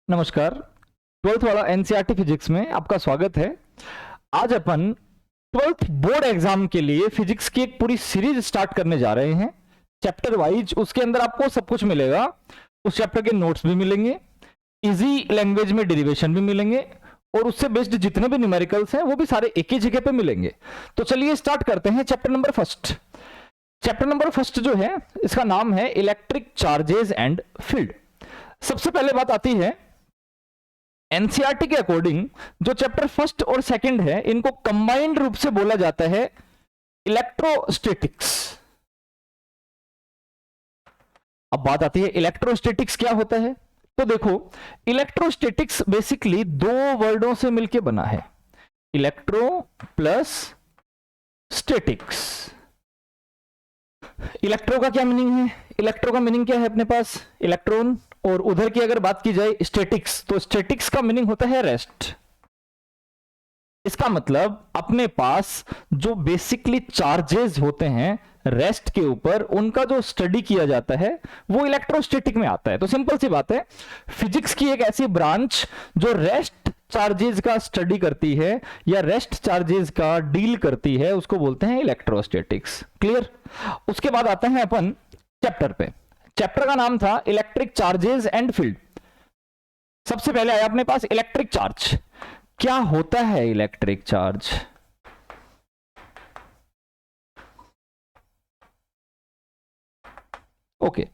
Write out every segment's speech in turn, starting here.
नमस्कार। 12th वाला NCERT physics में आपका स्वागत है। आज अपन 12th बोर्ड एग्जाम के लिए फिजिक्स की एक पूरी सीरीज स्टार्ट करने जा रहे हैं, चैप्टर वाइज। उसके अंदर आपको सब कुछ मिलेगा, उस चैप्टर के नोट्स भी मिलेंगे, इजी लैंग्वेज में डेरिवेशन भी मिलेंगे, और उससे बेस्ड जितने भी न्यूमेरिकल्स हैं वो भी सारे एक ही जगह पे मिलेंगे। तो चलिए स्टार्ट करते हैं। चैप्टर नंबर फर्स्ट जो है, इसका नाम है इलेक्ट्रिक चार्जेस एंड फील्ड। सबसे पहले बात आती है एनसीईआरटी के अकॉर्डिंग जो चैप्टर फर्स्ट और सेकंड है, इनको कंबाइंड रूप से बोला जाता है इलेक्ट्रोस्टैटिक्स। अब बात आती है इलेक्ट्रोस्टैटिक्स क्या होता है। तो देखो, इलेक्ट्रोस्टैटिक्स बेसिकली दो वर्डों से मिलकर बना है, इलेक्ट्रो प्लस स्टैटिक्स। इलेक्ट्रो का क्या मीनिंग है? इलेक्ट्रो का मीनिंग क्या है अपने पास? इलेक्ट्रॉन। और उधर की अगर बात की जाए स्टैटिक्स, तो स्टैटिक्स का मीनिंग होता है रेस्ट। इसका मतलब अपने पास जो बेसिकली चार्जेस होते हैं रेस्ट के ऊपर, उनका जो स्टडी किया जाता है वो इलेक्ट्रोस्टैटिक में आता है। तो सिंपल सी बात है, फिजिक्स की एक ऐसी ब्रांच जो रेस्ट चार्जेस का स्टडी करती है या रेस्ट चार्जेस का डील करती है, उसको बोलते हैं इलेक्ट्रोस्टैटिक्स। क्लियर? उसके बाद आते हैं अपन चैप्टर पे। चैप्टर का नाम था इलेक्ट्रिक चार्जेस एंड फील्ड। सबसे पहले आया अपने पास इलेक्ट्रिक चार्ज। क्या होता है electric charge? Okay,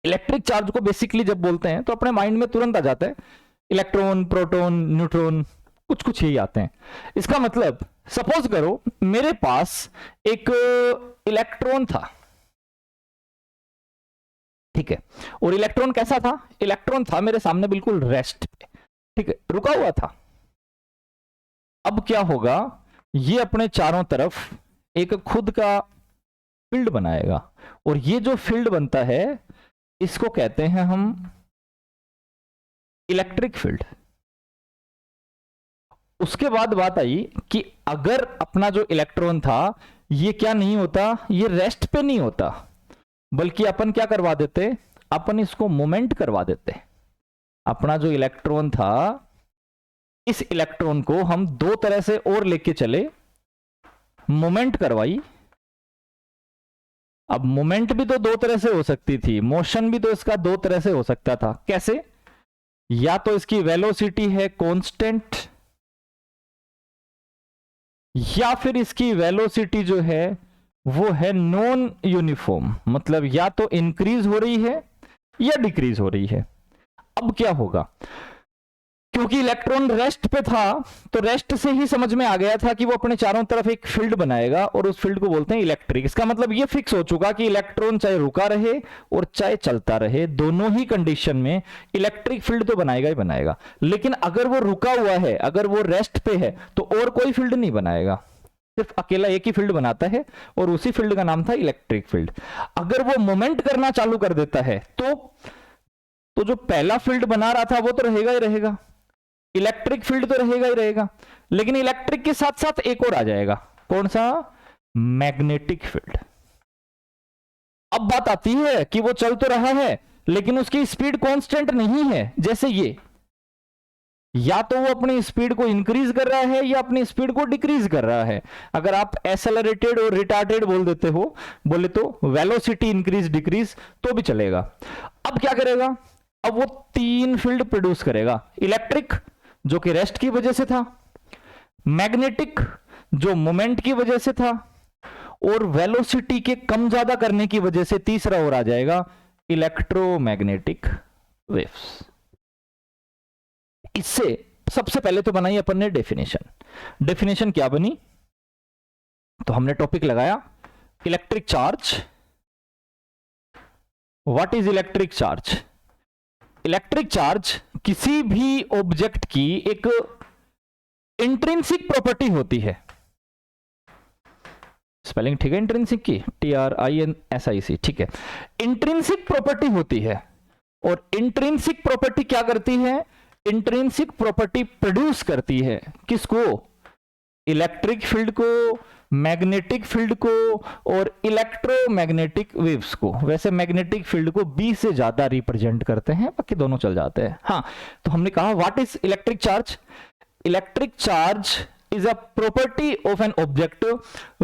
electric charge को बेसिकली जब बोलते हैं तो अपने माइंड में तुरंत आ जाता है इलेक्ट्रॉन, प्रोटॉन, न्यूट्रॉन, कुछ कुछ यही आते हैं। इसका मतलब सपोज करो मेरे पास एक इलेक्ट्रॉन था, ठीक है, और इलेक्ट्रॉन कैसा था? इलेक्ट्रॉन था मेरे सामने बिल्कुल रेस्ट पे, ठीक है, रुका हुआ था। अब क्या होगा, ये अपने चारों तरफ एक खुद का फील्ड बनाएगा, और ये जो फील्ड बनता है इसको कहते हैं हम इलेक्ट्रिक फील्ड। उसके बाद बात आई कि अगर अपना जो इलेक्ट्रॉन था ये क्या नहीं होता, ये रेस्ट पे नहीं होता, बल्कि अपन क्या करवा देते, अपन इसको मोमेंट करवा देते। अपना जो इलेक्ट्रॉन था, इस इलेक्ट्रॉन को हम दो तरह से और लेके चले, मोमेंट करवाई। अब मोमेंट भी तो दो तरह से हो सकती थी, मोशन भी तो इसका दो तरह से हो सकता था। कैसे? या तो इसकी वेलोसिटी है कांस्टेंट, या फिर इसकी वेलोसिटी जो है वो है नॉन यूनिफॉर्म, मतलब या तो इंक्रीज हो रही है या डिक्रीज हो रही है। अब क्या होगा, क्योंकि इलेक्ट्रॉन रेस्ट पे था तो रेस्ट से ही समझ में आ गया था कि वो अपने चारों तरफ एक फील्ड बनाएगा, और उस फील्ड को बोलते हैं इलेक्ट्रिक। इसका मतलब ये फिक्स हो चुका कि इलेक्ट्रॉन चाहे रुका रहे और चाहे चलता रहे, दोनों ही कंडीशन में इलेक्ट्रिक फील्ड तो बनाएगा ही बनाएगा। लेकिन अगर वो रुका हुआ है, अगर वो रेस्ट पे है, तो और कोई फील्ड नहीं बनाएगा, सिर्फ अकेला एक ही फील्ड बनाता है, और उसी फील्ड का नाम था इलेक्ट्रिक फील्ड। अगर वो मोमेंट करना चालू कर देता है तो जो पहला फील्ड बना रहा था वो तो रहेगा ही रहेगा, इलेक्ट्रिक फील्ड तो रहेगा ही रहेगा, लेकिन इलेक्ट्रिक के साथ साथ एक और आ जाएगा। कौन सा? Magnetic field. अब बात आती है कि वो चल तो रहा है लेकिन उसकी स्पीड कांस्टेंट नहीं है। जैसे ये, या तो वो अपनी स्पीड को इंक्रीज कर रहा है या अपनी स्पीड को डिक्रीज कर रहा है। अगर आप एक्सेलरेटेड और रिटार्डेड बोल देते हो, बोले तो वेलोसिटी इंक्रीज डिक्रीज तो भी चलेगा। अब क्या करेगा, अब वो तीन फील्ड प्रोड्यूस करेगा, इलेक्ट्रिक जो कि रेस्ट की वजह से था, मैग्नेटिक जो मोमेंट की वजह से था, और वेलोसिटी के कम ज्यादा करने की वजह से तीसरा और आ जाएगा, इलेक्ट्रोमैग्नेटिक वेव्स। इससे सबसे पहले तो बनाई अपन ने डेफिनेशन। डेफिनेशन क्या बनी, तो हमने टॉपिक लगाया electric charge. What is electric charge? Electric charge किसी भी ऑब्जेक्ट की एक इंट्रिंसिक प्रॉपर्टी होती है। स्पेलिंग ठीक है इंट्रिंसिक की? TRINSIC, ठीक है। इंट्रिंसिक प्रॉपर्टी होती है, और इंट्रिंसिक प्रॉपर्टी क्या करती है? इंट्रिंसिक प्रॉपर्टी प्रोड्यूस करती है किसको? इलेक्ट्रिक फील्ड को, मैग्नेटिक फील्ड को और इलेक्ट्रोमैग्नेटिक वेव्स को। वैसे मैग्नेटिक फील्ड को बी से ज्यादा रिप्रेजेंट करते हैं, बाकी दोनों चल जाते हैं। हाँ, तो हमने कहा what is electric charge? Electric charge is a property of an object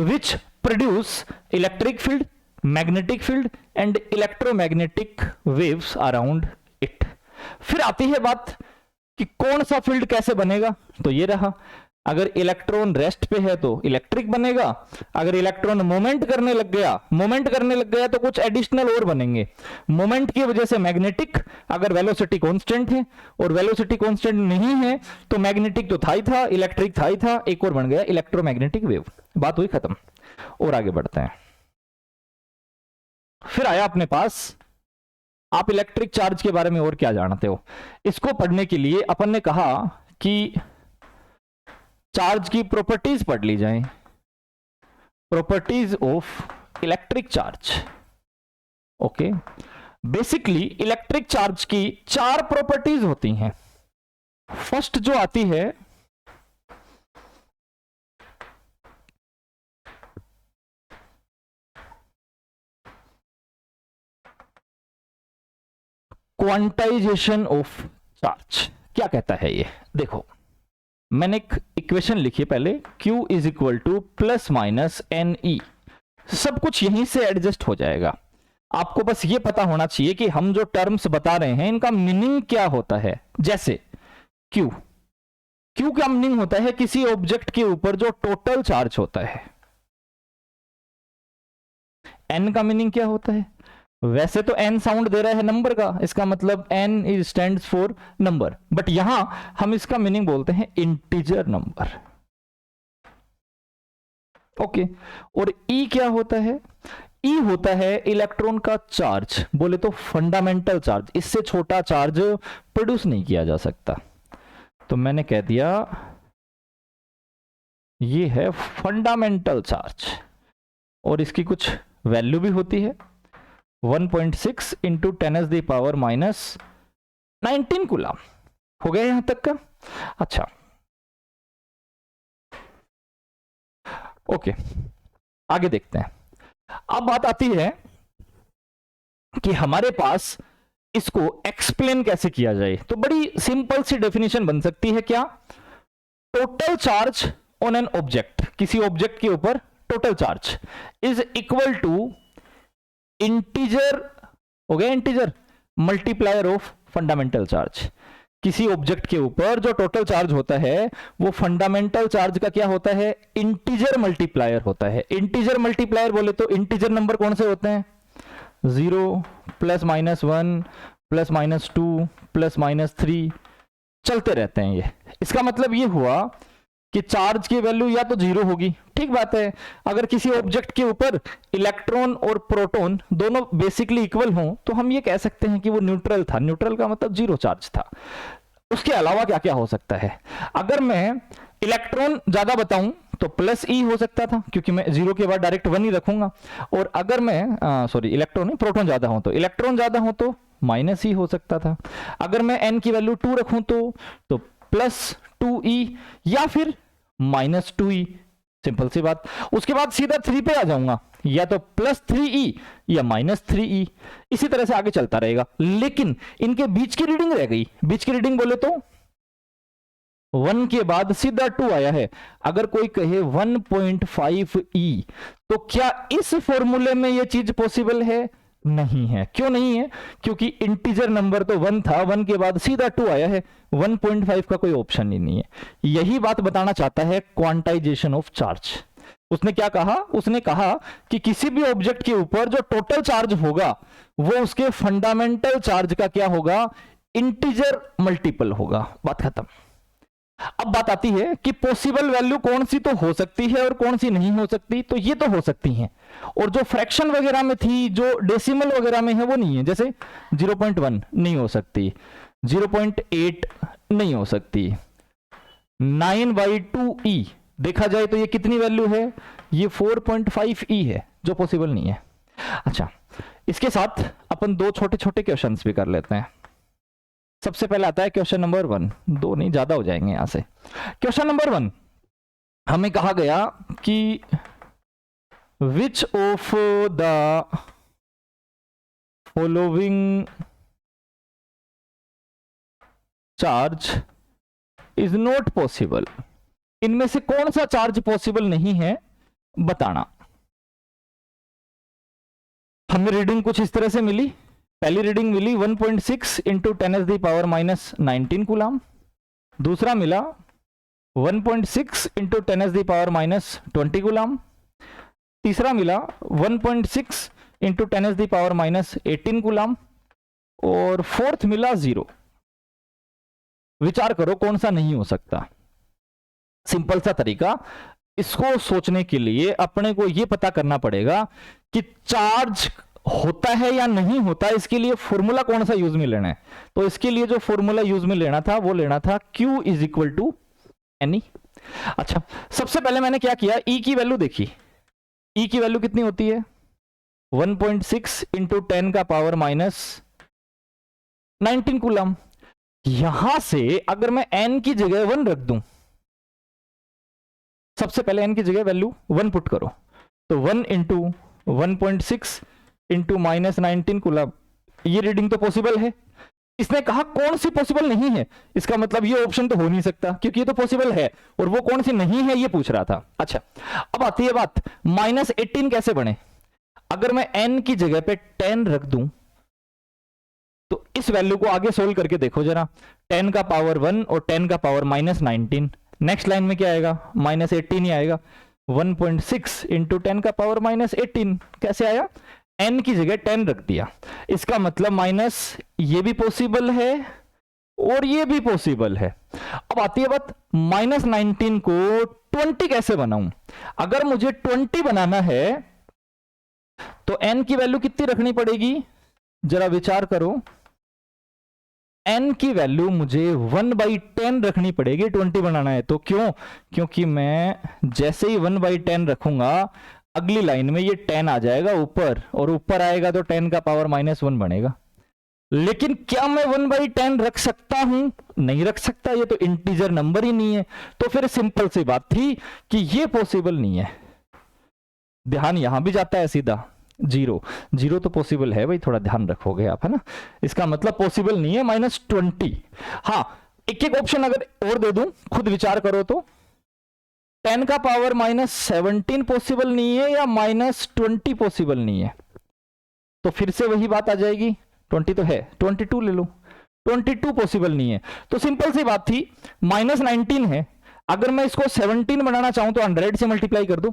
which produce electric field, magnetic field and electromagnetic waves around it। फिर आती है बात कि कौन सा फील्ड कैसे बनेगा, तो ये रहा। अगर इलेक्ट्रॉन रेस्ट पे है तो इलेक्ट्रिक बनेगा, अगर इलेक्ट्रॉन मोमेंट करने लग गया तो कुछ एडिशनल और बनेंगे। मोमेंट की वजह से मैग्नेटिक, अगर वेलोसिटी कांस्टेंट है, और वेलोसिटी कांस्टेंट नहीं है तो मैग्नेटिक तो था ही था, इलेक्ट्रिक था ही था, एक और बन गया इलेक्ट्रोमैग्नेटिक वेव। बात हुई खत्म, और आगे बढ़ते हैं। फिर आया अपने पास, आप इलेक्ट्रिक चार्ज के बारे में और क्या जानते हो? इसको पढ़ने के लिए अपन ने कहा कि चार्ज की प्रॉपर्टीज पढ़ ली जाएं, properties of electric charge. Okay, basically electric charge की 4 प्रॉपर्टीज होती हैं। फर्स्ट जो आती है क्वांटाइजेशन ऑफ चार्ज। क्या कहता है ये? देखो, मैंने एक इक्वेशन लिखी पहले, Q is equal to plus minus n e. सब कुछ यहीं से एडजस्ट हो जाएगा। आपको बस ये पता होना चाहिए कि हम जो टर्म्स बता रहे हैं इनका मीनिंग क्या होता है। जैसे Q का मीनिंग होता है किसी ऑब्जेक्ट के ऊपर जो टोटल चार्ज होता है। N का मीनिंग क्या होता है? वैसे तो n साउंड दे रहा है नंबर का, इसका मतलब n is stands for number, but यहां हम इसका मीनिंग बोलते हैं इंटीजर नंबर। ओके, और E क्या होता है? E होता है इलेक्ट्रॉन का चार्ज, बोले तो फंडामेंटल चार्ज। इससे छोटा चार्ज प्रोड्यूस नहीं किया जा सकता, तो मैंने कह दिया ये है फंडामेंटल चार्ज, और इसकी कुछ वैल्यू भी होती है 1.6 इंटू 10⁻⁻19 कूलम। हो गया यहां तक का? अच्छा, ओके, आगे देखते हैं। अब बात आती है कि हमारे पास इसको एक्सप्लेन कैसे किया जाए। तो बड़ी सिंपल सी डेफिनेशन बन सकती है। क्या? Total charge on an object, किसी ऑब्जेक्ट के ऊपर total charge is equal to integer, हो गया integer, multiplier of fundamental charge. किसी ऑब्जेक्ट के ऊपर जो टोटल चार्ज होता है वो फंडामेंटल चार्ज का क्या होता है? इंटीजर मल्टीप्लायर होता है। इंटीजर मल्टीप्लायर बोले तो इंटीजर नंबर कौन से होते हैं? 0 plus minus 1 plus minus 2 plus minus 3 चलते रहते हैं ये। इसका मतलब ये हुआ कि चार्ज की वैल्यू या तो 0 होगी, ठीक बात है। अगर किसी ऑब्जेक्ट के ऊपर इलेक्ट्रॉन और प्रोटॉन दोनों बेसिकली इक्वल हों तो हम ये कह सकते हैं कि वो न्यूट्रल था। न्यूट्रल का मतलब 0 चार्ज था। उसके अलावा क्या क्या हो सकता है? अगर मैं इलेक्ट्रॉन ज्यादा बताऊं तो प्लस ई हो सकता था, क्योंकि मैं 0 के बाद डायरेक्ट 1 ही रखूंगा। और अगर मैं इलेक्ट्रॉन नहीं, प्रोटॉन ज्यादा हो तो, इलेक्ट्रॉन ज्यादा हो तो माइनस ई हो सकता था। अगर मैं n की वैल्यू 2 रखूं तो प्लस 2e या फिर माइनस 2e, सिंपल सी बात। उसके बाद सीधा 3 पे आ जाऊंगा, या तो प्लस 3e या माइनस 3e। इसी तरह से आगे चलता रहेगा। लेकिन इनके बीच की रीडिंग रह गई। बीच की रीडिंग बोले तो 1 के बाद सीधा 2 आया है। अगर कोई कहे 1.5e तो क्या इस फॉर्मूले में यह चीज पॉसिबल है? नहीं है। क्यों नहीं है? क्योंकि इंटीजर नंबर तो 1 था, 1 के बाद सीधा 2 आया है, 1.5 का कोई ऑप्शन ही नहीं है। यही बात बताना चाहता है क्वांटाइजेशन ऑफ चार्ज। उसने क्या कहा? उसने कहा कि किसी भी ऑब्जेक्ट के ऊपर जो टोटल चार्ज होगा वो उसके फंडामेंटल चार्ज का क्या होगा? इंटीजर मल्टीपल होगा। बात खत्म। अब बात आती है कि पॉसिबल वैल्यू कौन सी तो हो सकती है और कौन सी नहीं हो सकती। तो ये तो हो सकती हैं, और जो फ्रैक्शन वगैरह में थी, जो डेसिमल वगैरह में है, वो नहीं है। जैसे 0.1 नहीं हो सकती, 0.8 नहीं हो सकती, 9/2e देखा जाए तो ये कितनी वैल्यू है? ये 4.5e है, जो पॉसिबल नहीं है। अच्छा, इसके साथ अपन 2 छोटे छोटे क्वेश्चंस भी कर लेते हैं। सबसे पहले आता है क्वेश्चन नंबर 1, 2 नहीं, ज्यादा हो जाएंगे यहां से। क्वेश्चन नंबर 1, हमें कहा गया कि which of the following charge is not possible, इनमें से कौन सा चार्ज पॉसिबल नहीं है बताना। हमें रीडिंग कुछ इस तरह से मिली। पहली रीडिंग मिली 1.6 इंटू 10⁻⁻19 कूलाम। दूसरा मिला 1.6 इंटू 10⁻⁻20 कूलाम। तीसरा मिला 1.6 इंटू 10⁻⁻18 कूलाम। और फोर्थ मिला 0। विचार करो कौन सा नहीं हो सकता। सिंपल सा तरीका, इसको सोचने के लिए अपने को यह पता करना पड़ेगा कि चार्ज होता है या नहीं होता, इसके लिए फॉर्मूला कौन सा यूज में लेना है। तो इसके लिए जो फॉर्मूला यूज में लेना था वो लेना था Q is equal to n. अच्छा, सबसे पहले मैंने क्या किया, E की वैल्यू देखी। E की वैल्यू कितनी होती है 1.6 इंटू 10⁻⁻19 कूलम। यहां से अगर मैं n की जगह 1 रख दूं, सबसे पहले n की जगह वैल्यू 1 पुट करो, तो 1 इंटू 1.6 इंटू -19 कूलम, ये रीडिंग तो पॉसिबल है। इसने कहा कौन सी पॉसिबल नहीं है, इसका मतलब ये ऑप्शन तो हो नहीं सकता क्योंकि ये तो पॉसिबल है, और वो कौन सी नहीं है ये पूछ रहा था। अच्छा, अब आती है बात -18 कैसे बने। अगर मैं n की जगह पे 10 रख दूं तो इस वैल्यू को आगे सोल्व करके देखो जरा, 10 का पावर 1 और 10 का पावर -19, नेक्स्ट लाइन में क्या आएगा -18 ही आएगा। 1.6 इंटू 10 का पावर -18 कैसे आया, n की जगह 10 रख दिया, इसका मतलब माइनस ये भी पॉसिबल है और ये भी पॉसिबल है। अब आती है बात -19 को 20 कैसे बनाऊं। अगर मुझे 20 बनाना है तो n की वैल्यू कितनी रखनी पड़ेगी, जरा विचार करो। n की वैल्यू मुझे 1/10 रखनी पड़ेगी 20 बनाना है तो। क्यों, क्योंकि मैं जैसे ही 1/10 रखूंगा अगली लाइन में ये 10 आ जाएगा ऊपर, और ऊपर आएगा तो 10 का पावर -1 बनेगा। लेकिन क्या मैं 1/10 रख सकता हूं, नहीं रख सकता, ये तो इंटीजर नंबर ही नहीं है। तो फिर सिंपल सी बात थी कि ये पॉसिबल नहीं है। ध्यान यहां भी जाता है सीधा, 0 तो पॉसिबल है भाई, थोड़ा ध्यान रखोगे आप, है ना। इसका मतलब पॉसिबल नहीं है -20। हाँ, एक एक ऑप्शन अगर और दे दूं, खुद विचार करो तो 10 का पावर -17 पॉसिबल नहीं है या -20 पॉसिबल नहीं है। तो फिर से वही बात आ जाएगी, 20 तो है, 22 ले लो, 22 पॉसिबल नहीं है। तो सिंपल सी बात थी, -19 है, अगर मैं इसको 17 बनाना चाहूं तो 100 से मल्टीप्लाई कर दूं,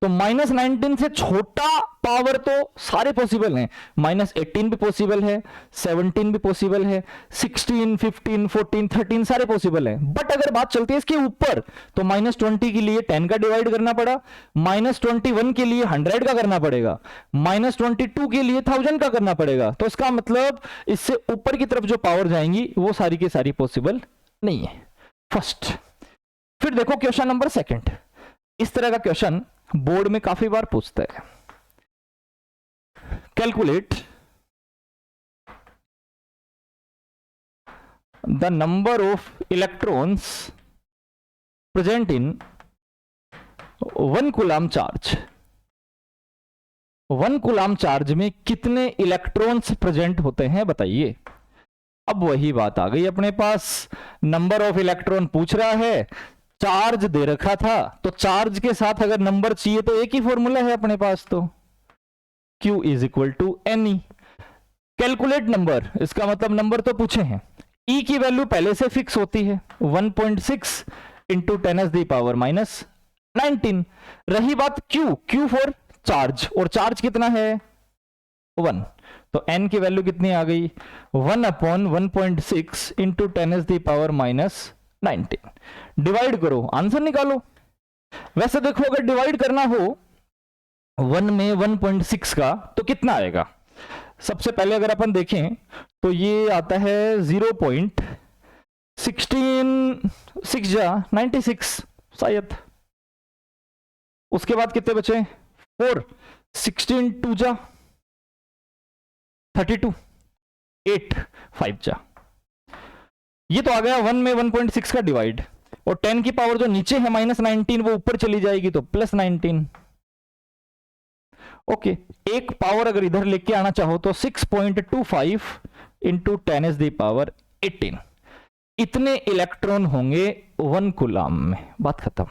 तो -19 से छोटा पावर तो सारे पॉसिबल हैं। -18 भी पॉसिबल है, 17 भी पॉसिबल है, 16, 15, 14, 13 सारे पॉसिबल हैं। बट अगर बात चलती है इसके ऊपर तो -20 के लिए 10 का डिवाइड करना पड़ा, -21 के लिए 100 का करना पड़ेगा, -22 के लिए 1000 का करना पड़ेगा। तो इसका मतलब इससे ऊपर की तरफ जो पावर जाएंगी वो सारी की सारी पॉसिबल नहीं है। फर्स्ट। फिर देखो क्वेश्चन नंबर 2। इस तरह का क्वेश्चन बोर्ड में काफी बार पूछता है। Calculate the number of electrons present in 1 coulomb charge. 1 coulomb charge में कितने इलेक्ट्रॉन्स प्रेजेंट होते हैं बताइए। अब वही बात आ गई अपने पास, नंबर ऑफ इलेक्ट्रॉन पूछ रहा है, चार्ज दे रखा था, तो चार्ज के साथ अगर नंबर चाहिए तो एक ही फॉर्मूला है अपने पास, तो Q is equal to n e. Calculate number, इसका मतलब नंबर तो पूछे हैं। E की वैल्यू पहले से फिक्स होती है 1.6 इंटू 10⁻⁻19। रही बात Q फॉर चार्ज, और चार्ज कितना है 1, तो n की वैल्यू कितनी आ गई 1/1.6 इंटू 10⁻⁻19। डिवाइड करो, आंसर निकालो। वैसे देखो अगर डिवाइड करना हो 1 में 1.6 का तो कितना आएगा। सबसे पहले अगर अपन देखें तो ये आता है 0.166 शायद। उसके बाद कितने बचे 4, 16 2 जा 32, 8 5 जा। ये तो आ गया 1 में 1.6 का डिवाइड, और 10 की पावर जो नीचे है -19 वो ऊपर चली जाएगी तो +19। ओके एक पावर अगर इधर लेके आना चाहो तो 6.25 इंटू 10⁻18 इतने इलेक्ट्रॉन होंगे 1 कूलाम में। बात खत्म।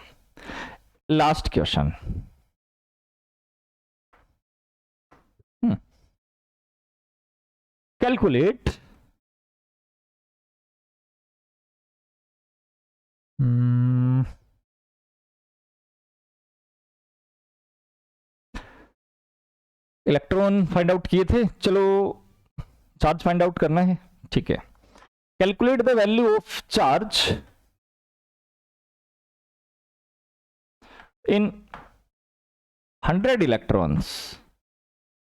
Last question, calculate electron find out किए थे, चलो चार्ज फाइंड आउट करना है, ठीक है। Calculate the value of charge in 100 electrons.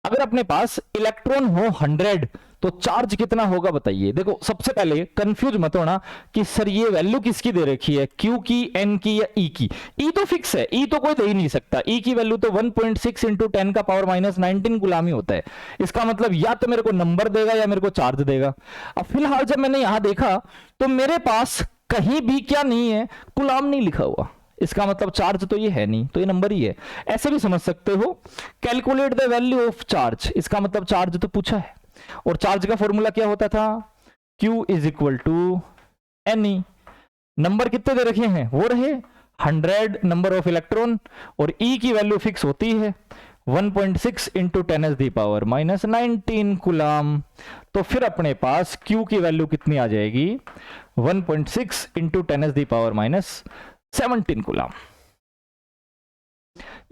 अगर अपने पास इलेक्ट्रॉन हो 100 तो चार्ज कितना होगा बताइए। देखो सबसे पहले कंफ्यूज मत होना कि सर ये वैल्यू किसकी दे रखी है, क्यू की, एन की या ई की। ई तो फिक्स है, ई तो कोई दे ही नहीं सकता। ई की वैल्यू तो 1.6 इंटू 10⁻⁻19 गुलामी होता है। इसका मतलब या तो मेरे को नंबर देगा या मेरे को चार्ज देगा। अब फिलहाल जब मैंने यहां देखा तो मेरे पास कहीं भी क्या नहीं है, गुलाम नहीं लिखा हुआ। इसका मतलब चार्ज तो ये है नहीं, तो ये नंबर ही है। ऐसे भी समझ सकते हो, calculate the value of charge, इसका मतलब चार्ज तो पूछा है। और चार्ज का फॉर्मूला क्या होता था, Q is equal to NE। Number कितने दे रखे हैं, वो रहे 100 नंबर ऑफ इलेक्ट्रॉन, और E की वैल्यू फिक्स होती है 1.6 इंटू 10⁻⁻19 कूलाम। तो फिर अपने पास Q की वैल्यू कितनी आ जाएगी, 1.6 इंटू 10⁻⁻17 कूलाम।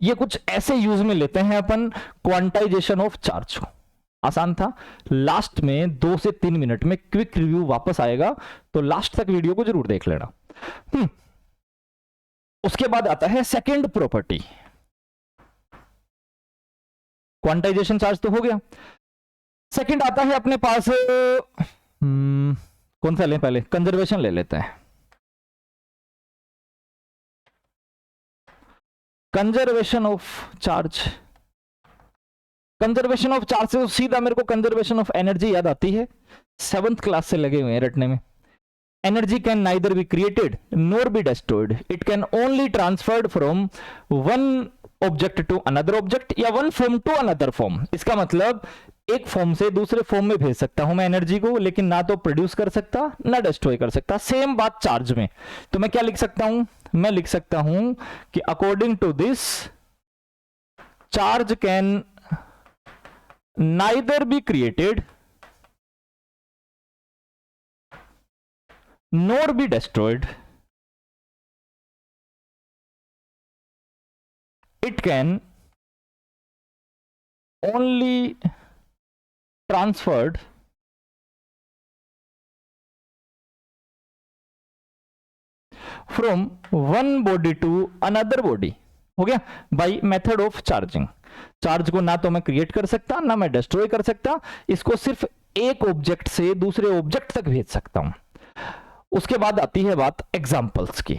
ये कुछ ऐसे यूज में लेते हैं अपन क्वांटाइजेशन ऑफ चार्ज को। आसान था। लास्ट में 2 से 3 मिनट में क्विक रिव्यू वापस आएगा, तो लास्ट तक वीडियो को जरूर देख लेना। उसके बाद आता है सेकंड प्रॉपर्टी। क्वांटाइजेशन चार्ज तो हो गया, सेकंड आता है अपने पास कौन सा लें, पहले कंजर्वेशन ले लेते हैं। Conservation of charge, conservation of charge से तो सीधा मेरे को कंजर्वेशन ऑफ एनर्जी याद आती है, 7th क्लास से लगे हुए हैं रटने में। Energy can neither be created nor be destroyed, it can only transferred from one object to another object या one form to another form. इसका मतलब एक फॉर्म से दूसरे फॉर्म में भेज सकता हूं मैं एनर्जी को, लेकिन ना तो प्रोड्यूस कर सकता ना डिस्ट्रॉय कर सकता। सेम बात चार्ज में। तो मैं क्या लिख सकता हूं, मैं लिख सकता हूं कि according to this charge can neither be created nor be destroyed, it can only transferred from one body to another body। हो गया by method of charging. Charge को ना तो मैं क्रिएट कर सकता ना मैं डिस्ट्रॉय कर सकता, इसको सिर्फ एक ऑब्जेक्ट से दूसरे ऑब्जेक्ट तक भेज सकता हूं। उसके बाद आती है बात एग्जांपल्स की।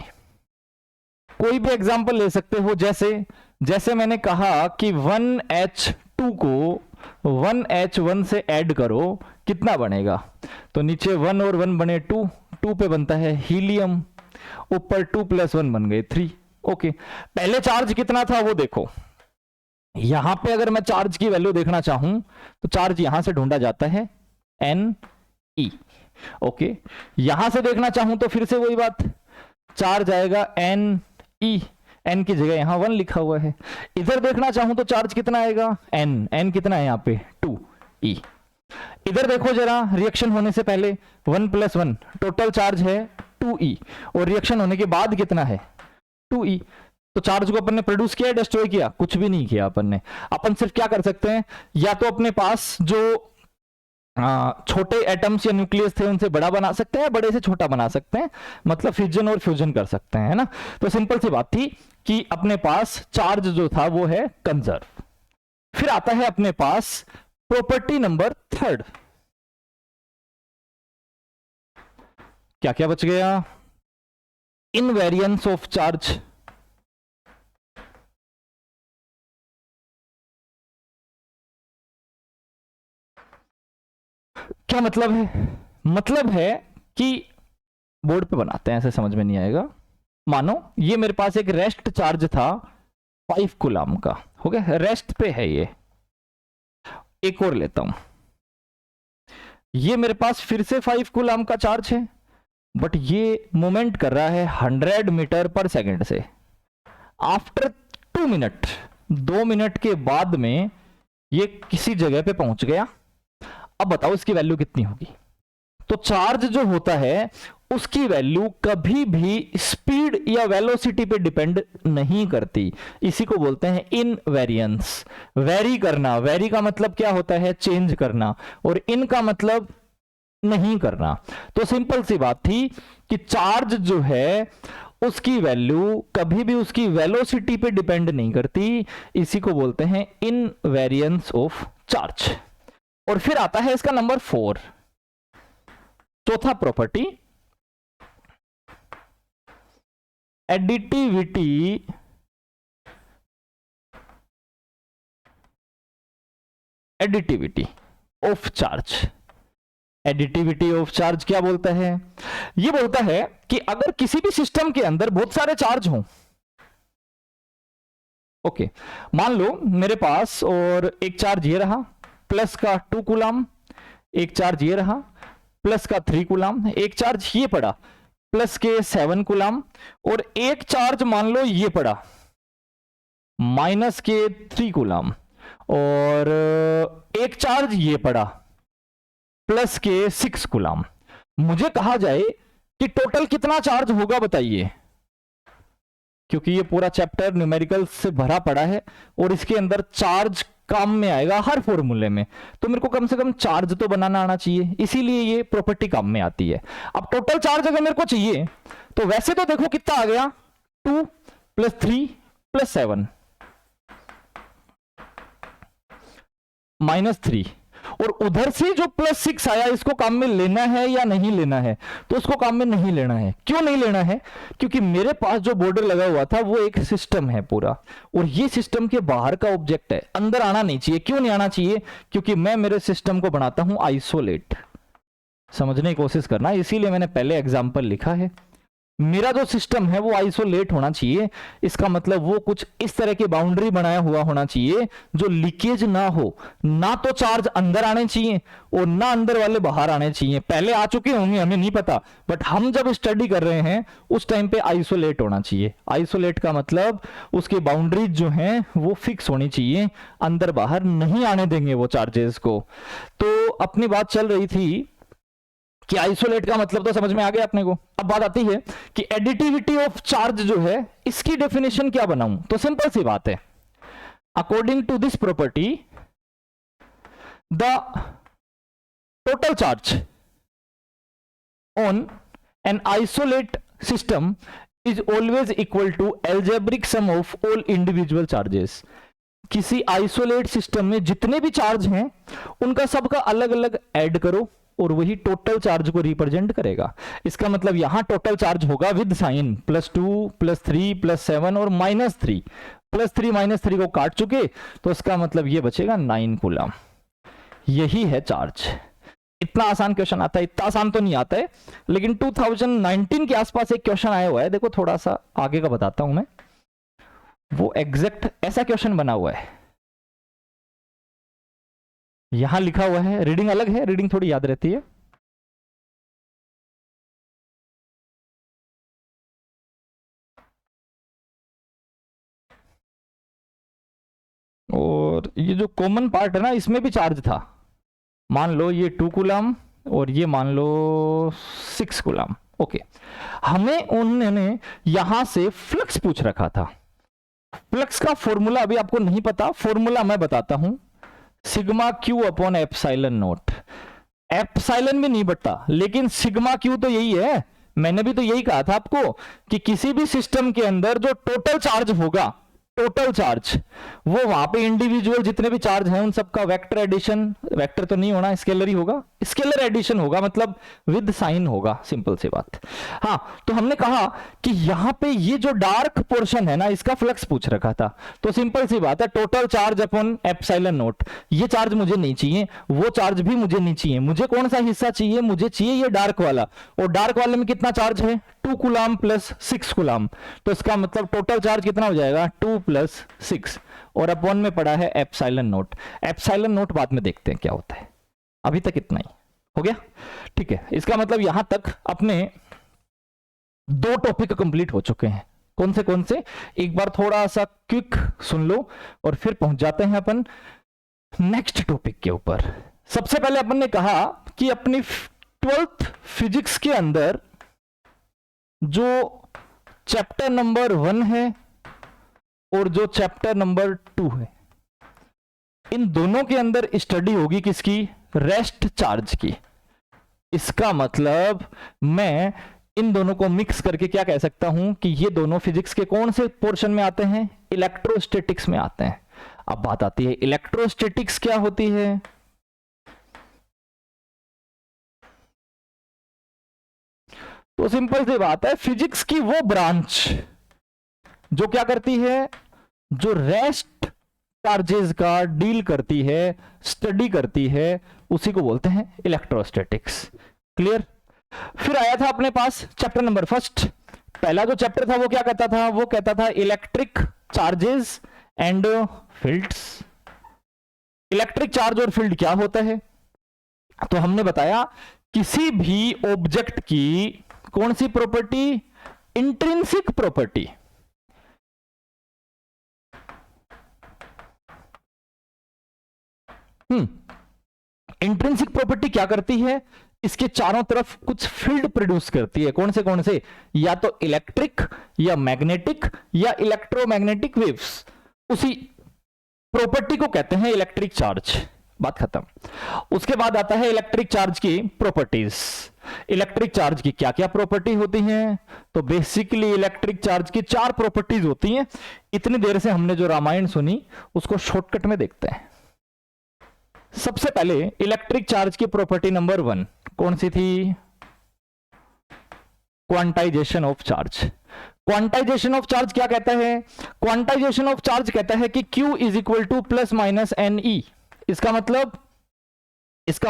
कोई भी एग्जांपल ले सकते हो, जैसे मैंने कहा कि 1H2 को 1H1 से ऐड करो, कितना बनेगा, तो नीचे 1 और 1 बने 2, 2 पे बनता है हीलियम, ऊपर 2 + 1 बन गए 3। ओके, पहले चार्ज कितना था वो देखो। यहां पे अगर मैं चार्ज की वैल्यू देखना चाहूं तो चार्ज यहां से ढूंढा जाता है Ne। ओके, यहां से देखना चाहूं तो फिर से वही बात, चार्ज आएगा Ne, n की जगह यहां 1 लिखा हुआ है। इधर देखना चाहूं तो चार्ज कितना आएगा, n कितना है यहाँ पे 2E। इधर देखो जरा, रिएक्शन होने से पहले 1 + 1 टोटल चार्ज है 2E, और रिएक्शन होने के बाद कितना है 2E। तो चार्ज को अपन ने प्रोड्यूस किया, डिस्ट्रॉय किया, कुछ भी नहीं किया अपन ने। अपन सिर्फ क्या कर सकते हैं, या तो अपने पास जो छोटे एटम्स या न्यूक्लियस थे उनसे बड़ा बना सकते हैं, बड़े से छोटा बना सकते हैं, मतलब फिजन और फ्यूजन कर सकते हैं, है ना। तो सिंपल सी बात थी कि अपने पास चार्ज जो था वो है कंजर्व। फिर आता है अपने पास प्रॉपर्टी नंबर 3। क्या क्या बच गया, इनवेरियंस ऑफ चार्ज। क्या मतलब है, मतलब है कि बोर्ड पे बनाते हैं, ऐसे समझ में नहीं आएगा। मानो ये मेरे पास एक रेस्ट चार्ज था 5 कूलाम का, हो गया, रेस्ट पे है ये, एक और लेता हूं, ये मेरे पास फिर से 5 कूलम का चार्ज है, बट ये मूवमेंट कर रहा है 100 मीटर पर सेकंड से। आफ्टर 2 मिनट, 2 मिनट के बाद में ये किसी जगह पे पहुंच गया। अब बताओ इसकी वैल्यू कितनी होगी? तो चार्ज जो होता है उसकी वैल्यू कभी भी स्पीड या वेलोसिटी पे डिपेंड नहीं करती। इसी को बोलते हैं इनवेरिएंस। वेरी करना, वेरी का मतलब क्या होता है? चेंज करना, और इन का मतलब नहीं करना। तो सिंपल सी बात थी कि चार्ज जो है उसकी वैल्यू कभी भी उसकी वेलोसिटी पे डिपेंड नहीं करती। इसी को बोलते हैं इनवेरिएंस ऑफ चार्ज। और फिर आता है इसका नंबर 4, चौथा property, additivity of charge. Additivity of charge क्या बोलता है? ये बोलता है कि अगर किसी भी सिस्टम के अंदर बहुत सारे चार्ज हों, ओके, मान लो मेरे पास और एक चार्ज ये रहा प्लस का 2 कूलम, एक चार्ज ये रहा प्लस का 3 कूलम, एक चार्ज ये पड़ा प्लस के 7 कूलम, और एक चार्ज मान लो ये पड़ा माइनस के 3 कूलम, और एक चार्ज ये पड़ा प्लस के 6 कूलम। मुझे कहा जाए कि टोटल कितना चार्ज होगा बताइए, क्योंकि ये पूरा चैप्टर न्यूमेरिकल से भरा पड़ा है और इसके अंदर चार्ज काम में आएगा हर फॉर्मूले में, तो मेरे को कम से कम चार्ज तो बनाना आना चाहिए, इसीलिए ये प्रॉपर्टी काम में आती है। अब टोटल चार्ज अगर मेरे को चाहिए तो वैसे तो देखो कितना आ गया, 2 + 3 + 7 -3, और उधर से जो +6 आया इसको काम में लेना है या नहीं लेना है? तो उसको काम में नहीं लेना है। क्यों नहीं लेना है? क्योंकि मेरे पास जो बॉर्डर लगा हुआ था वो एक सिस्टम है पूरा, और ये सिस्टम के बाहर का ऑब्जेक्ट है, अंदर आना नहीं चाहिए। क्यों नहीं आना चाहिए? क्योंकि मैं मेरे सिस्टम को बनाता हूं आइसोलेट। समझने की कोशिश करना, इसीलिए मैंने पहले एग्जाम्पल लिखा है। मेरा जो सिस्टम है वो आइसोलेट होना चाहिए। इसका मतलब वो कुछ इस तरह की बाउंड्री बनाया हुआ होना चाहिए जो लीकेज ना हो। ना तो चार्ज अंदर आने चाहिए और ना अंदर वाले बाहर आने चाहिए। पहले आ चुके होंगे, हमें नहीं पता, बट हम जब स्टडी कर रहे हैं उस टाइम पे आइसोलेट होना चाहिए। आइसोलेट का मतलब उसकी बाउंड्रीज जो हैं वो फिक्स होनी चाहिए, अंदर बाहर नहीं आने देंगे वो चार्जेस को। तो अपनी बात चल रही थी कि आइसोलेट का मतलब तो समझ में आ गया अपने को। अब बात आती है कि एडिटिविटी ऑफ चार्ज जो है इसकी डेफिनेशन क्या बनाऊं? तो सिंपल सी बात है, according to this property the total charge on an isolate system is always equal to algebraic sum of all individual charges. किसी आइसोलेट सिस्टम में जितने भी चार्ज हैं उनका सबका अलग अलग ऐड करो और वही टोटल चार्ज को रिप्रेजेंट करेगा। इसका मतलब यहां टोटल चार्ज होगा विद साइन +2 +3 +7 और -3। +3 -3 को काट चुके तो इसका मतलब ये बचेगा 9 कूलम। यही है चार्ज। इतना आसान क्वेश्चन आता है, इतना आसान तो नहीं आता है, लेकिन 2019 के आसपास एक क्वेश्चन आया हुआ है। देखो थोड़ा सा आगे का बताता हूं मैं, वो एग्जैक्ट ऐसा क्वेश्चन बना हुआ है। यहां लिखा हुआ है, रीडिंग अलग है, रीडिंग थोड़ी याद रहती है। और ये जो कॉमन पार्ट है ना, इसमें भी चार्ज था। मान लो ये 2 कूलम और ये मान लो 6 कूलम। ओके, हमें उन्होंने यहां से फ्लक्स पूछ रखा था। फ्लक्स का फॉर्मूला अभी आपको नहीं पता, फॉर्मूला मैं बताता हूं, sigma Q upon epsilon not. Epsilon भी नहीं बढ़ता, लेकिन सिग्मा क्यू तो यही है। मैंने भी तो यही कहा था आपको कि किसी भी सिस्टम के अंदर जो टोटल चार्ज होगा, टोटल चार्ज, वो वहां पे इंडिविजुअल जितने भी चार्ज हैं उन सबका वेक्टर एडिशन, वेक्टर तो नहीं होना, स्केलर ही होगा, स्केलर एडिशन होगा, मतलब विद साइन होगा। सिंपल सी बात। हाँ, तो हमने कहा कि यहां पे ये जो डार्क पोर्शन है ना, इसका फ्लक्स पूछ रखा था। तो सिंपल सी बात है, total charge upon epsilon not. ये चार्ज मुझे नहीं चाहिए, वो चार्ज भी मुझे नहीं चाहिए। मुझे कौन सा हिस्सा चाहिए? मुझे चाहिए ये डार्क वाला। और डार्क वाले में कितना चार्ज है? 2 कूलम + 6 कूलम। तो इसका मतलब टोटल चार्ज कितना हो जाएगा? 2 + 6। और अपॉन में पड़ा है एप्सिलॉन नोट। एप्सिलॉन नोट बाद में देखते हैं क्या होता है, अभी तक इतना ही हो गया। ठीक है, इसका मतलब यहां तक अपने 2 टॉपिक कंप्लीट हो चुके हैं। कौन से एक बार थोड़ा सा क्विक सुन लो और फिर पहुंच जाते हैं अपन नेक्स्ट टॉपिक के ऊपर। सबसे पहले अपन ने कहा कि अपनी 12th फिजिक्स के अंदर जो चैप्टर नंबर 1 है और जो चैप्टर नंबर 2 है, इन दोनों के अंदर स्टडी होगी किसकी? रेस्ट चार्ज की। इसका मतलब मैं इन दोनों को मिक्स करके क्या कह सकता हूं कि ये दोनों फिजिक्स के कौन से पोर्शन में आते हैं? इलेक्ट्रोस्टैटिक्स में आते हैं। अब बात आती है इलेक्ट्रोस्टैटिक्स क्या होती है। तो सिंपल सी बात है, फिजिक्स की वो ब्रांच जो क्या करती है, जो रेस्ट चार्जेस का डील करती है, स्टडी करती है, उसी को बोलते हैं इलेक्ट्रोस्टैटिक्स। क्लियर? फिर आया था अपने पास चैप्टर नंबर 1। पहला जो चैप्टर था वो क्या कहता था? वो कहता था electric charges and fields. Electric charge और फील्ड क्या होता है? तो हमने बताया किसी भी ऑब्जेक्ट की कौन सी property? Intrinsic property. Intrinsic property क्या करती है? इसके चारों तरफ कुछ फील्ड प्रोड्यूस करती है। कौन से? या तो इलेक्ट्रिक या मैग्नेटिक या इलेक्ट्रोमैग्नेटिक वेव्स। उसी प्रॉपर्टी को कहते हैं इलेक्ट्रिक चार्ज। बात खत्म। उसके बाद आता है इलेक्ट्रिक चार्ज की प्रॉपर्टीज। इलेक्ट्रिक चार्ज की क्या क्या प्रॉपर्टी होती हैं? तो बेसिकली इलेक्ट्रिक चार्ज की 4 प्रॉपर्टीज होती हैं। इतनी देर से हमने जो रामायण सुनी उसको शॉर्टकट में देखते हैं। सबसे पहले इलेक्ट्रिक चार्ज की प्रॉपर्टी नंबर 1 कौन सी थी? Quantization of charge. Quantization of charge क्या कहता है? क्वांटाइजेशन ऑफ चार्ज कहता है कि Q is equal to plus minus NE। इसका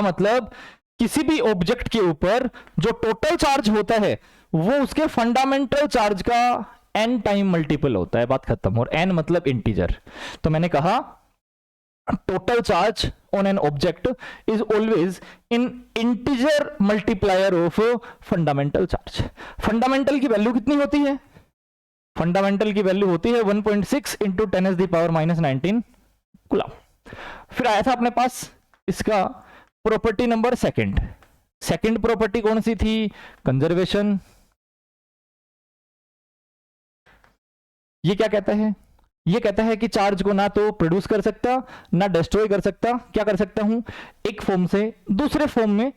मतलब किसी भी ऑब्जेक्ट के ऊपर जो टोटल चार्ज होता है वो उसके फंडामेंटल चार्ज का n टाइम मल्टीपल होता है। बात खत्म। और n मतलब इंटीजर। तो मैंने कहा total charge on an object is always in integer multiplier of fundamental charge। Fundamental की वैल्यू कितनी होती है? फंडामेंटल की वैल्यू होती है 1.6 इंटू 10⁻⁻19 कूलम। फिर आया था अपने पास इसका प्रॉपर्टी नंबर 2। सेकंड प्रॉपर्टी कौन सी थी? कंजर्वेशन। ये क्या कहता है? ये कहता है कि चार्ज को ना तो प्रोड्यूस कर सकता ना डिस्ट्रॉय कर सकता। क्या कर सकता हूं? एक फॉर्म से दूसरे फॉर्म में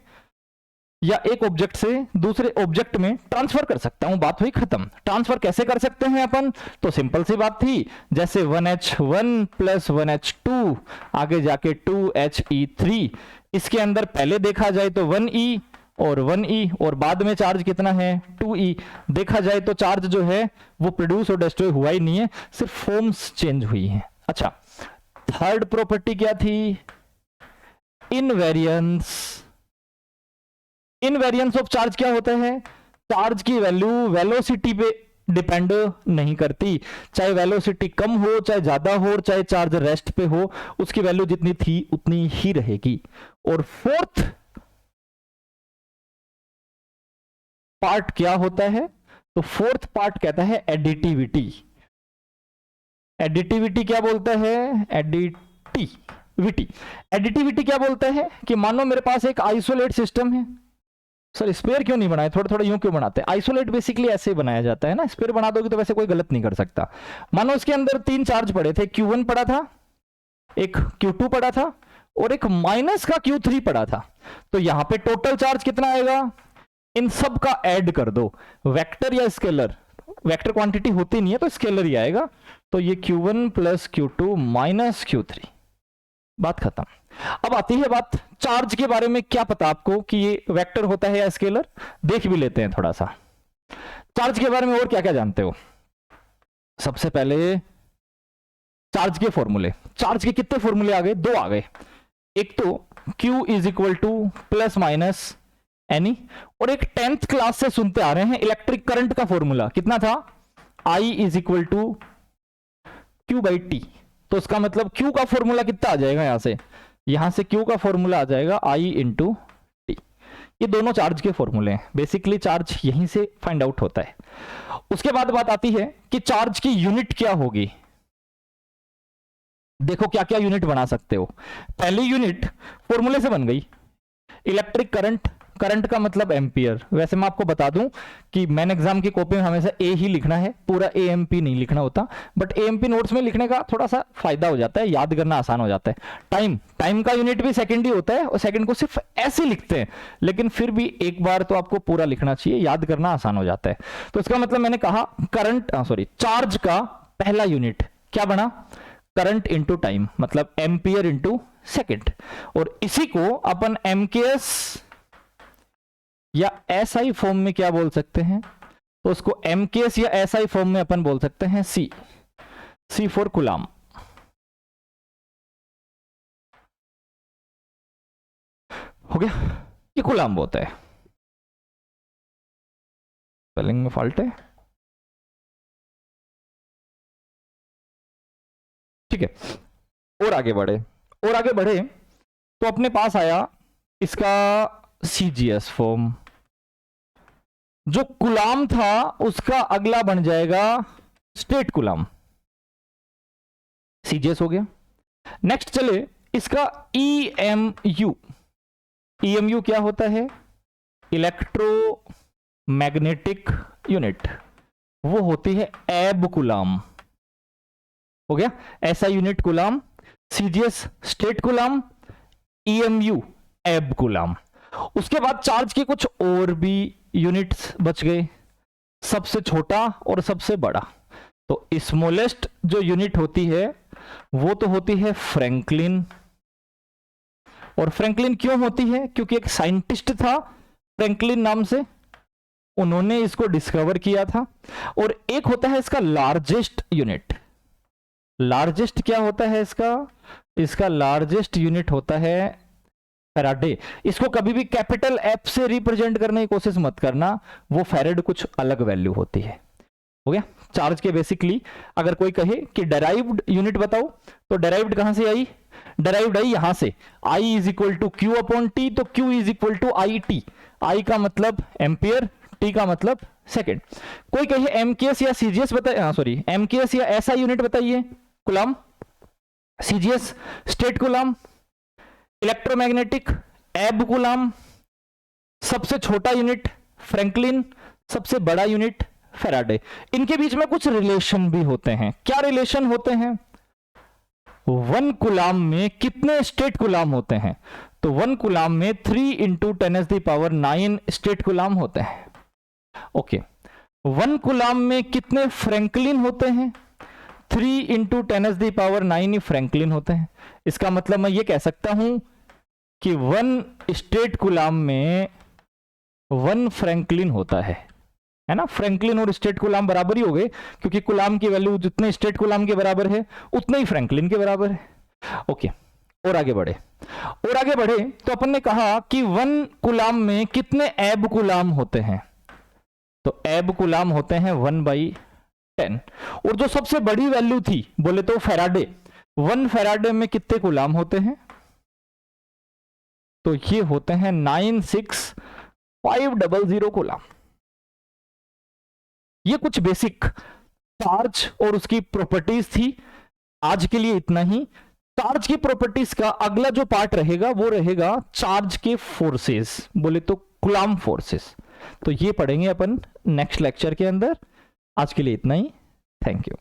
या एक ऑब्जेक्ट से दूसरे ऑब्जेक्ट में ट्रांसफर कर सकता हूं। बात हुई खत्म। ट्रांसफर कैसे कर सकते हैं अपन? तो सिंपल सी बात थी, जैसे 1H1 प्लस 1H2 आगे जाके 2He3। इसके अंदर पहले देखा जाए तो 1E और 1E और बाद में चार्ज कितना है? 2E। देखा जाए तो चार्ज जो है वो प्रोड्यूस और डिस्ट्रॉय हुआ ही नहीं है, सिर्फ फॉर्म्स चेंज हुई हैं। अच्छा, थर्ड प्रॉपर्टी क्या थी? इनवेरियंस। इनवेरियंस ऑफ चार्ज क्या होता है? चार्ज की वैल्यू वेलोसिटी पे डिपेंड नहीं करती। चाहे वेलोसिटी कम हो, चाहे ज्यादा हो, चाहे चार्ज रेस्ट पे हो, उसकी वैल्यू जितनी थी उतनी ही रहेगी। और फोर्थ पार्ट क्या होता है? तो फोर्थ पार्ट कहता है एडिटिविटी। एडिटिविटी क्या बोलता है? एडिटिविटी क्या बोलता है कि मानो मेरे पास एक आइसोलेट सिस्टम है। सर स्पेयर क्यों नहीं बनाए? थोड़ा थोड़ा यूं क्यों बनाते हैं? आइसोलेट बेसिकली ऐसे ही बनाया जाता है ना। स्पेयर बना दोगे तो वैसे कोई गलत नहीं कर सकता। मानो उसके अंदर 3 चार्ज पड़े थे। Q1 पड़ा था, एक Q2 पड़ा था और एक माइनस का Q3 पड़ा था। तो यहां पे टोटल चार्ज कितना आएगा? इन सब का ऐड कर दो। वेक्टर या स्केलर? वेक्टर क्वांटिटी होती नहीं है तो स्केलर ही आएगा। तो ये Q1 plus Q2 minus Q3। बात खत्म। अब आती है बात चार्ज के बारे में। क्या पता आपको कि ये वेक्टर होता है या स्केलर? देख भी लेते हैं थोड़ा सा। चार्ज के बारे में और क्या क्या जानते हो? सबसे पहले चार्ज के फॉर्मूले। चार्ज के कितने फॉर्मूले आ गए? 2 आ गए। एक तो Q is equal to plus minus any, और एक 10th क्लास से सुनते आ रहे हैं इलेक्ट्रिक करंट का फॉर्मूला कितना था? I is equal to Q by T. तो उसका मतलब Q का फॉर्मूला कितना आ जाएगा, यहां से Q का फॉर्मूला आ जाएगा I इंटू टी। ये दोनों चार्ज के फॉर्मूले हैं, बेसिकली चार्ज यहीं से फाइंड आउट होता है। उसके बाद बात आती है कि चार्ज की यूनिट क्या होगी। देखो क्या क्या यूनिट बना सकते हो। पहली यूनिट फॉर्मूले से बन गई, इलेक्ट्रिक करंट, करंट का मतलब एम्पियर। वैसे मैं आपको बता दूं कि मैन एग्जाम की कॉपी में हमेशा ए ही लिखना है, पूरा एएमपी नहीं लिखना होता, बट एएमपी नोट्स में लिखने का थोड़ा सा फायदा हो जाता है, याद करना आसान हो जाता है। टाइम, टाइम का यूनिट भी सेकंड ही होता है, और सेकंड को सिर्फ ऐसे लिखते हैं, लेकिन फिर भी एक बार तो आपको पूरा लिखना चाहिए, याद करना आसान हो जाता है। तो इसका मतलब मैंने कहा करंट चार्ज का पहला यूनिट क्या बना, करंट इंटू टाइम, मतलब एम्पियर इंटू सेकेंड। और इसी को अपन एमकेएस या एसआई फॉर्म में क्या बोल सकते हैं, तो उसको एमकेएस या एसआई फॉर्म में अपन बोल सकते हैं सी फॉर कूलाम। हो गया, ये कूलाम होता है। स्पेलिंग में फॉल्ट है, ठीक है। और आगे बढ़े तो अपने पास आया इसका सीजीएस फॉर्म। जो कूलाम था उसका अगला बन जाएगा स्टेट कूलाम, सीजीएस हो गया। नेक्स्ट चले इसका ईएमयू। ईएमयू क्या होता है, इलेक्ट्रोमैग्नेटिक यूनिट, वो होती है एब कूलाम। हो गया, ऐसा unit coulomb, CGS state coulomb, EMU एब कूलाम। उसके बाद चार्ज के कुछ और भी यूनिट्स बच गए, सबसे छोटा और सबसे बड़ा। तो स्मॉलेस्ट जो यूनिट होती है वो तो होती है फ्रैंकलिन। और फ्रैंकलिन क्यों होती है, क्योंकि एक साइंटिस्ट था फ्रैंकलिन नाम से, उन्होंने इसको डिस्कवर किया था। और एक होता है इसका लार्जेस्ट यूनिट। लार्जेस्ट क्या होता है इसका लार्जेस्ट यूनिट होता है फैराडे। इसको कभी भी कैपिटल एफ से रिप्रेजेंट करने की कोशिश मत करना, वो फैराड कुछ अलग वैल्यू होती है। हो गया, चार्ज के बेसिकली अगर कोई कहे कि डेराइव्ड यूनिट बताओ, तो डेराइव्ड कहां से आई, डेराइव्ड आई यहां से, I is equal to Q upon T, तो Q is equal to I T. I का मतलब एम्पियर, टी का मतलब सेकेंड। कोई कहे एमकेएस या सीजीएस बताइए, एमकेएस या ऐसा यूनिट बताइए, coulomb, CGS state coulomb, electromagnetic एब कूलाम, सबसे छोटा यूनिट फ्रैंकलिन, सबसे बड़ा यूनिट फैराडे। इनके बीच में कुछ रिलेशन भी होते हैं। क्या रिलेशन होते हैं, 1 कूलाम में कितने स्टेट कूलाम होते हैं, तो 1 कूलाम में 3 इंटू 10⁹ स्टेट कूलाम होते हैं। ओके, 1 कूलाम में कितने फ्रैंकलिन होते हैं, 3 इंटू 10⁹ ही फ्रैंकलिन होते हैं। इसका मतलब मैं ये कह सकता हूं कि 1 स्टेट कूलाम में 1 फ्रैंकलिन होता है ना। फ्रैंकलिन और स्टेट कूलाम बराबर ही हो गए, क्योंकि कूलाम की वैल्यू जितने स्टेट कूलाम के बराबर है उतने ही फ्रैंकलिन के बराबर है। ओके, और आगे बढ़े तो अपन ने कहा कि 1 कूलाम में कितने एब कूलाम होते हैं, तो एब कूलाम होते हैं 1/10। और जो सबसे बड़ी वैल्यू थी बोले तो फैराडे, 1 फैराडे में कितने कूलाम होते हैं, तो ये होते हैं 96500 कूलाम। ये कुछ बेसिक चार्ज और उसकी प्रॉपर्टीज थी। आज के लिए इतना ही। चार्ज की प्रॉपर्टीज का अगला जो पार्ट रहेगा वो रहेगा चार्ज के फोर्सेस, बोले तो कूलाम फोर्सेस। तो ये पढ़ेंगे अपन नेक्स्ट लेक्चर के अंदर। आज के लिए इतना ही, थैंक यू।